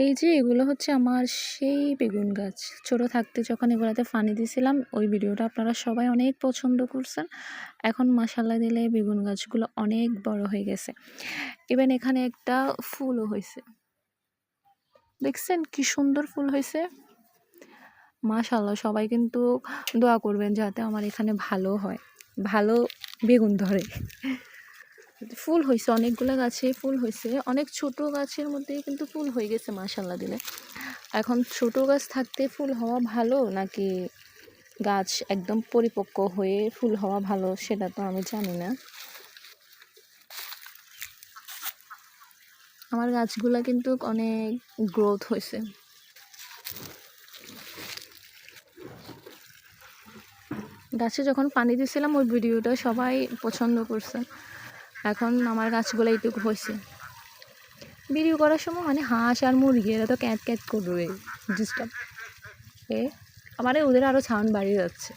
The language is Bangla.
এই যে এগুলো হচ্ছে আমার সেই বেগুন গাছ। ছোট থাকতে যখন এগুলাতে পানি দিছিলাম, ওই ভিডিওটা আপনারা সবাই অনেক পছন্দ করছেন। এখন মাশাআল্লাহ দিলে বেগুন গাছগুলো অনেক বড় হয়ে গেছে। ইভেন এখানে একটা ফুলও হইছে। দেখছেন কি সুন্দর ফুল হইছে? মাশাআল্লাহ সবাই কিন্তু দোয়া করবেন যাতে আমার এখানে ভালো হয়। ভালো বেগুন ধরে। ফুল হইছে, অনেকগুলা গাছে ফুল হইছে। অনেক ছোট গাছের মধ্যেই কিন্তু ফুল হয়ে গেছে মাশাআল্লাহ দিলে। এখন ছোট গাছ থাকতে ফুল হওয়া ভালো নাকি গাছ একদম পরিপক্ক হয়ে ফুল হওয়া ভালো সেটা তো আমি জানি না। আমার গাছগুলা কিন্তু অনেক গ্রোথ হয়েছে। গাছে যখন পানি দিয়েছিলাম ওই ভিডিওটা সবাই পছন্দ করছে। এখন আমার গাছগুলো এইটুকু হয়েছে। ভিডিও করার সময় মানে হাঁস আর মুরগি এরা তো ক্যাট ক্যাট করবে ডিস্টার্ব। আমার ওদের আরও সাউন্ড বাড়িয়ে যাচ্ছে।